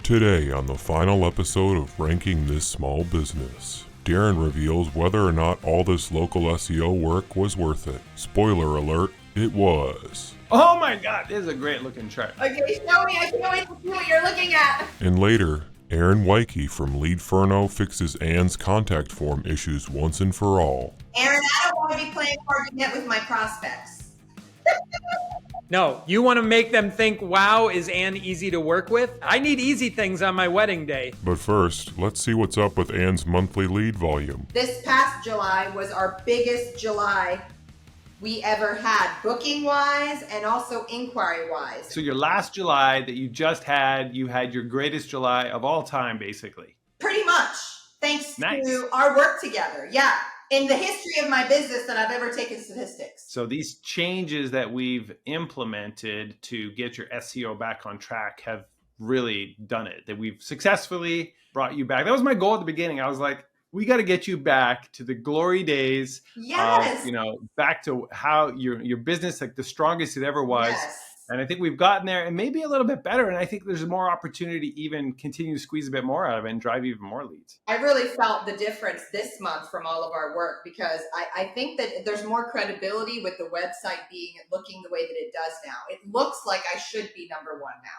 Today on the final episode of Ranking This Small Business, Darren reveals whether or not all this local SEO work was worth it. Spoiler alert, it was. Oh my god, this is a great looking chart. Okay, show me. I can't wait to see what you're looking at. And later, Aaron Weike from Leadferno fixes Ann's contact form issues once and for all. Aaron, I don't want to be playing hard to get with my prospects. No, you want to make them think, wow, is Ann easy to work with? I need easy things on my wedding day. But first, let's see what's up with Ann's monthly lead volume. This past July was our biggest July we ever had, booking-wise and also inquiry-wise. So your last July that you just had, you had your greatest July of all time, basically. Pretty much, thanks Nice. to our work together. Yeah, in the history of my business that I've ever taken statistics. So these changes that we've implemented to get your SEO back on track have really done it. That we've successfully brought you back. That was my goal at the beginning. I was like, we got to get you back to the glory days. Yes. Back to how your business, like the strongest it ever was. Yes. And I think we've gotten there and maybe a little bit better. And I think there's more opportunity to even continue to squeeze a bit more out of it and drive even more leads. I really felt the difference this month from all of our work because I think that there's more credibility with the website looking the way that it does now. It looks like I should be number one now.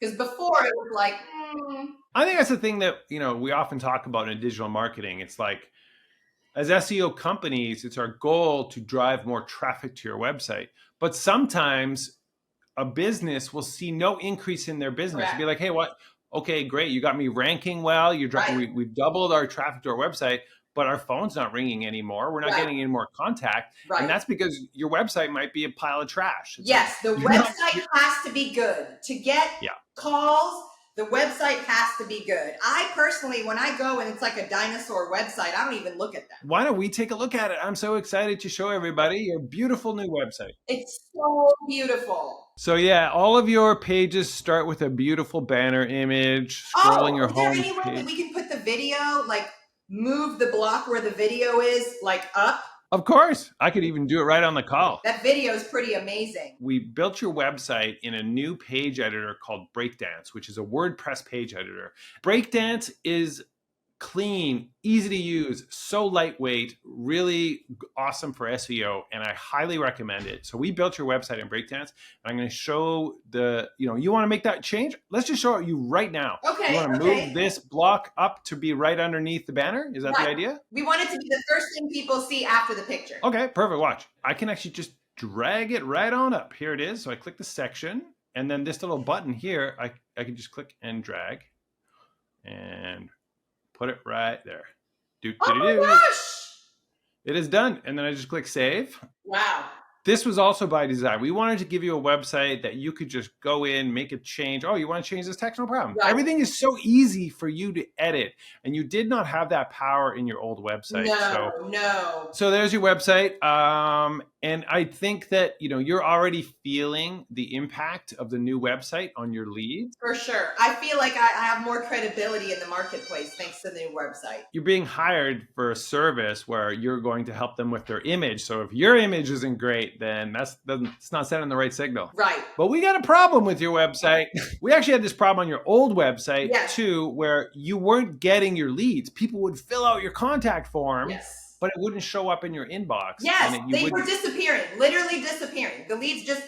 Because before it was like, I think that's the thing that, we often talk about in digital marketing. It's like, as SEO companies, it's our goal to drive more traffic to your website. But sometimes a business will see no increase in their business. Correct. Be like, hey, what? Okay, great. You got me ranking well. Right. We've doubled our traffic to our website, but our phone's not ringing anymore. We're not Right. getting any more contact. Right. And that's because your website might be a pile of trash. It's yes, the like, you're not- website has to be good. To get calls, the website has to be good. I personally, when I go and it's like a dinosaur website, I don't even look at that. Why don't we take a look at it? I'm so excited to show everybody your beautiful new website. It's so beautiful. So yeah, all of your pages start with a beautiful banner image, scrolling your is there home any way that page. we can put the video, like move the block where the video is, like up? Of course, I could even do it right on the call. That video is pretty amazing. We built your website in a new page editor called Breakdance, which is a WordPress page editor. Breakdance is clean, easy to use, so lightweight, really awesome for SEO, and I highly recommend it. So we built your website in Breakdance, and I'm going to show you want to make that change? Let's just show it you right now. Okay. You want to move this block up to be right underneath the banner? Is that Right. the idea? We want it to be the first thing people see after the picture. Okay, perfect. Watch. I can actually just drag it right on up. Here it is. So I click the section, and then this little button here, I can just click and drag and put it right there. Oh my gosh! It is done. And then I just click save. Wow. This was also by design. We wanted to give you a website that you could just go in, make a change. Oh, you want to change this text? No problem. Right. Everything is so easy for you to edit. And you did not have that power in your old website. No. So there's your website. And I think that, you're already feeling the impact of the new website on your leads. For sure. I feel like I have more credibility in the marketplace thanks to the new website. You're being hired for a service where you're going to help them with their image. So if your image isn't great, then it's not sending the right signal. Right. But we got a problem with your website. We actually had this problem on your old website too, where you weren't getting your leads. People would fill out your contact form. Yes. But it wouldn't show up in your inbox. Yes, and they were disappearing, literally disappearing. The leads just...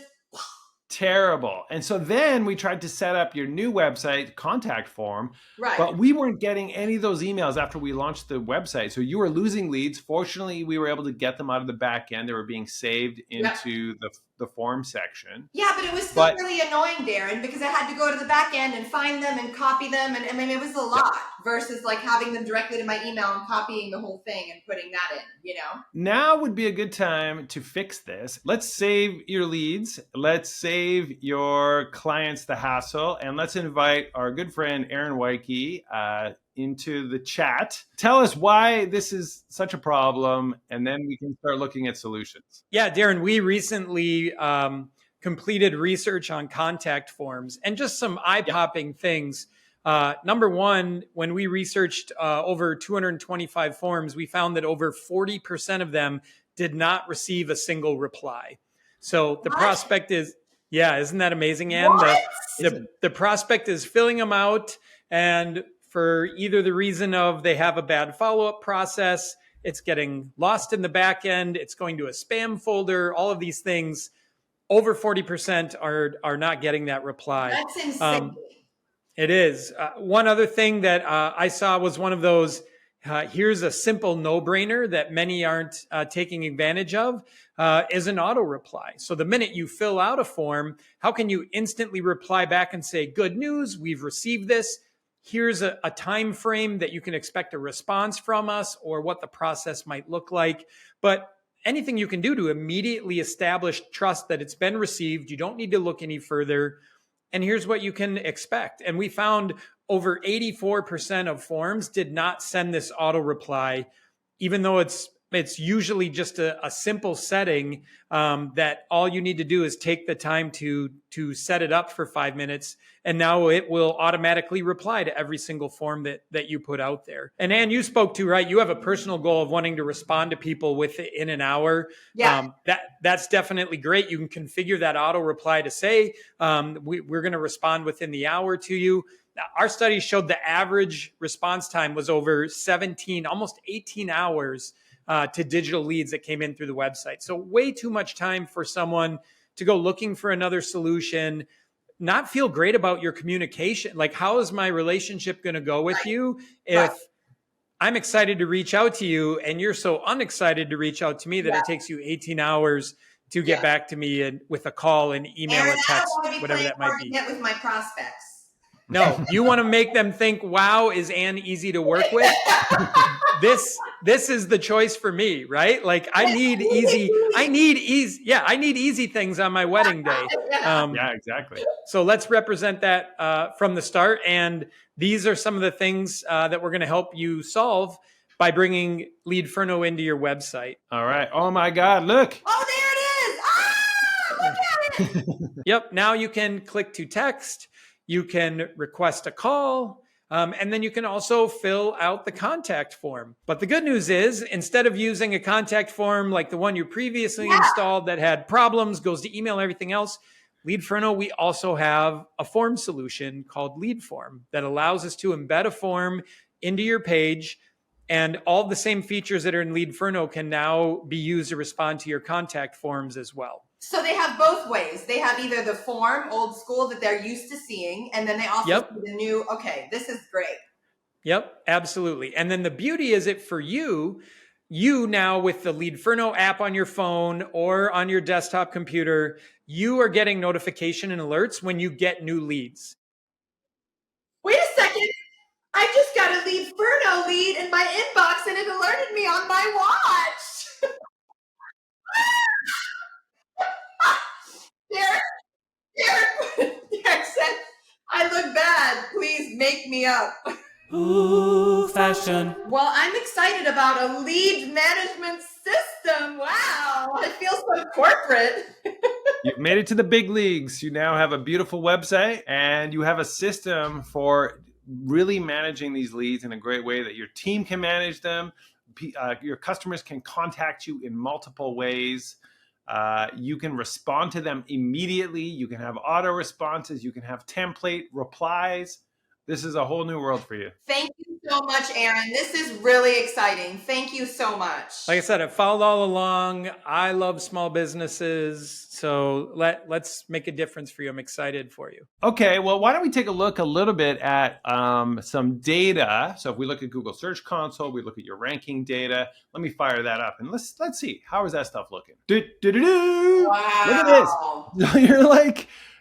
Terrible. And so then we tried to set up your new website contact form, Right. but we weren't getting any of those emails after we launched the website. So you were losing leads. Fortunately, we were able to get them out of the back end. They were being saved into the form section. Yeah, but it was still really annoying, Darren, because I had to go to the back end and find them and copy them. And I mean, it was a lot versus like having them directly to my email and copying the whole thing and putting that in, Now would be a good time to fix this. Let's save your leads. Let's save your clients the hassle. And let's invite our good friend, Aaron Weike, into the chat. Tell us why this is such a problem, and then we can start looking at solutions. Yeah, Darren, we recently completed research on contact forms and just some eye-popping things. Number one, when we researched over 225 forms, we found that over 40% of them did not receive a single reply. So the prospect is, isn't that amazing, Ann? The prospect is filling them out And for either the reason of they have a bad follow-up process, it's getting lost in the back end, it's going to a spam folder, all of these things, over 40% are not getting that reply. That's insane. It is. One other thing that I saw was one of those, here's a simple no-brainer that many aren't taking advantage of, is an auto reply. So the minute you fill out a form, how can you instantly reply back and say, good news, we've received this. Here's a time frame that you can expect a response from us or what the process might look like. But anything you can do to immediately establish trust that it's been received, you don't need to look any further. And here's what you can expect. And we found over 84% of forms did not send this auto reply, even though it's usually just a simple setting that all you need to do is take the time to set it up for 5 minutes. And now it will automatically reply to every single form that you put out there. And Ann, you spoke to, right? You have a personal goal of wanting to respond to people within an hour. Yeah. That's definitely great. You can configure that auto reply to say, we're going to respond within the hour to you. Our study showed the average response time was over 17, almost 18 hours to digital leads that came in through the website. So way too much time for someone to go looking for another solution, not feel great about your communication. Like, how is my relationship going to go with you if I'm excited to reach out to you and you're so unexcited to reach out to me that it takes you 18 hours to get back to me and with a call, an email, Aaron, a text, I don't want to be whatever that might hard be. to get with my prospects. No, you want to make them think, wow, is Ann easy to work with? This is the choice for me, right? Like I need easy things on my wedding day. Yeah, exactly. So let's represent that from the start. And these are some of the things that we're going to help you solve by bringing Leadferno into your website. All right. Oh my God, look. Oh, there it is. Ah, look at it. Yep. Now you can click to text. You can request a call, and then you can also fill out the contact form. But the good news is, instead of using a contact form like the one you previously installed that had problems, goes to email, everything else, Leadferno, we also have a form solution called Leadform that allows us to embed a form into your page, and all the same features that are in Leadferno can now be used to respond to your contact forms as well. So they have both ways. They have either the form, old school, that they're used to seeing, and then they also see the new, okay, this is great. Yep, absolutely. And then the beauty is it for you now with the Leadferno app on your phone or on your desktop computer, you are getting notification and alerts when you get new leads. Wait a second. I just got a Leadferno lead in my inbox and it alerted me on my watch. Derek said, I look bad. Please make me up. Ooh, fashion. Well, I'm excited about a lead management system. Wow. I feel so corporate. You've made it to the big leagues. You now have a beautiful website and you have a system for really managing these leads in a great way that your team can manage them. Your customers can contact you in multiple ways. You can respond to them immediately. You can have auto responses. You can have template replies. This is a whole new world for you. Thank you so much, Aaron. This is really exciting. Thank you so much. Like I said, I've followed all along. I love small businesses. So let's make a difference for you. I'm excited for you. Okay, well, why don't we take a look a little bit at some data. So if we look at Google Search Console, we look at your ranking data. Let me fire that up and let's see. How is that stuff looking? Wow. Look at this.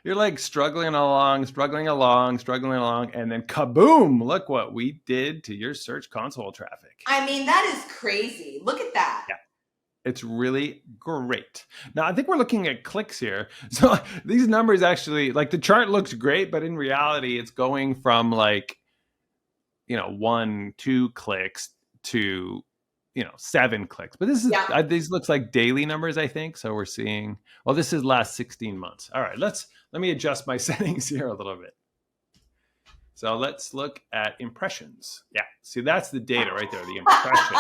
You're like struggling along, and then kaboom, look what we did to your Search Console traffic. I mean, that is crazy. Look at that. Yeah. It's really great. Now, I think we're looking at clicks here. So these numbers actually, like the chart looks great, but in reality, it's going from 1-2 clicks to 7 clicks. But this is these looks like daily numbers, I think. So we're seeing, well, this is last 16 months. All right, let me adjust my settings here a little bit. So let's look at impressions. Yeah, see, that's the data right there, the impression.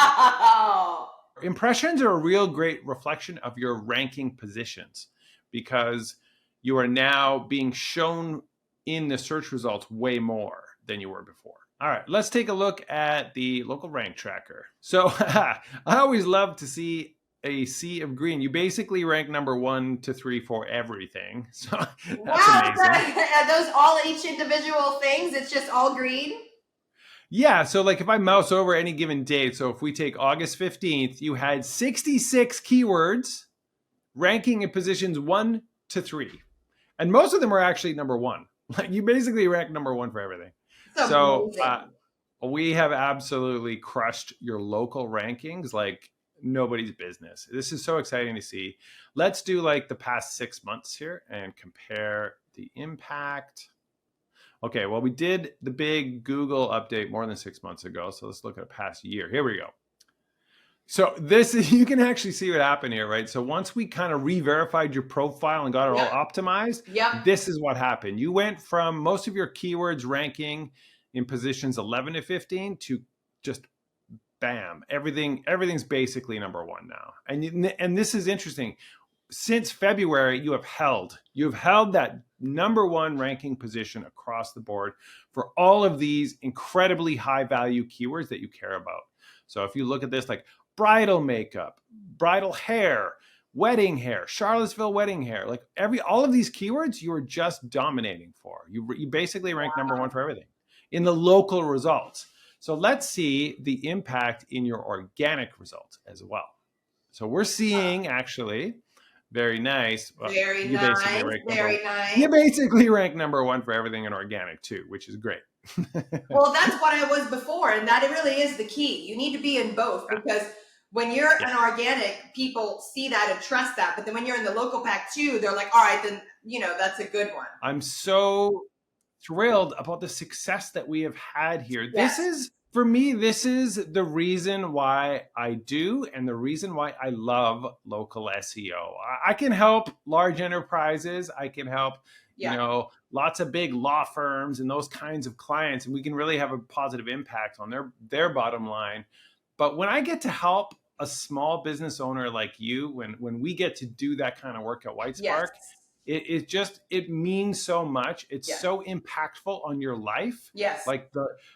Impressions are a real great reflection of your ranking positions because you are now being shown in the search results way more. than you were before. All right, let's take a look at the local rank tracker. So I always love to see a sea of green. You basically rank number 1 to 3 for everything. So that's amazing. Are those all each individual things? It's just all green? Yeah, so like if I mouse over any given date, so if we take August 15th, you had 66 keywords ranking in positions 1 to 3. And most of them are actually number 1. Like you basically rank number 1 for everything. So we have absolutely crushed your local rankings like nobody's business. This is so exciting to see. Let's do like the past 6 months here and compare the impact. Okay, well, we did the big Google update more than 6 months ago. So let's look at a past year. Here we go. So this is, you can actually see what happened here, right? So once we kind of re-verified your profile and got it all optimized, this is what happened. You went from most of your keywords ranking in positions 11 to 15 to just bam, everything's basically number 1 now. And this is interesting. Since February, you've held that number 1 ranking position across the board for all of these incredibly high value keywords that you care about. So if you look at this, like bridal makeup, bridal hair, wedding hair, Charlottesville wedding hair, like all of these keywords you are just dominating for. You basically rank number 1 for everything in the local results. So let's see the impact in your organic results as well. So we're seeing actually, very nice. Very nice. You basically rank number 1 for everything in organic too, which is great. Well, that's what I was before. And that really is the key. You need to be in both because when you're an organic, people see that and trust that. But then when you're in the local pack too, they're like, all right, then, that's a good one. I'm so thrilled about the success that we have had here. This is, for me, this is the reason why I do and the reason why I love local SEO. I can help large enterprises. I can help, lots of big law firms and those kinds of clients, and we can really have a positive impact on their bottom line. But when I get to help a small business owner like you, when we get to do that kind of work at WhiteSpark, it means so much. It's so impactful on your life. Yes. Like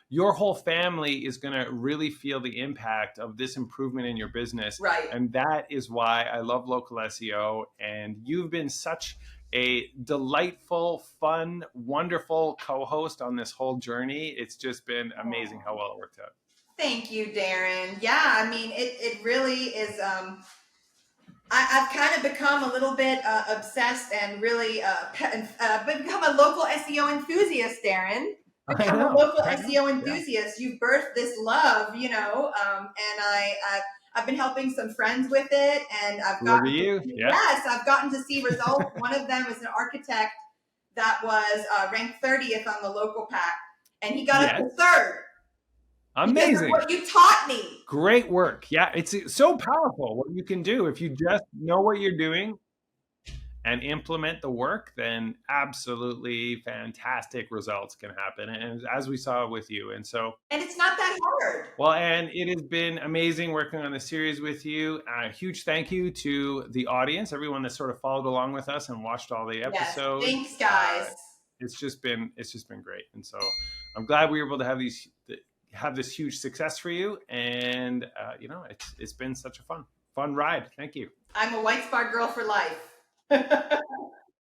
your whole family is going to really feel the impact of this improvement in your business. Right. And that is why I love local SEO. And you've been such a delightful, fun, wonderful co-host on this whole journey. It's just been amazing how well it worked out. Thank you, Darren. Yeah, I mean, it really is. I've kind of become a little bit obsessed and really become a local SEO enthusiast, Darren. Become a local SEO enthusiast. You've birthed this love, and I've been helping some friends with it, and I've gotten to see results. One of them is an architect that was ranked 30th on the local pack, and he got up to 3rd. Amazing. What you taught me. Great work. Yeah, it's so powerful what you can do. If you just know what you're doing and implement the work, then absolutely fantastic results can happen. And as we saw with you. And it's not that hard. Well, and it has been amazing working on the series with you. A huge thank you to the audience, everyone that sort of followed along with us and watched all the episodes. Thanks, guys. It's just been great. And so I'm glad we were able to have this huge success for you, and it's been such a fun ride. Thank you. I'm a WhiteSpark girl for life.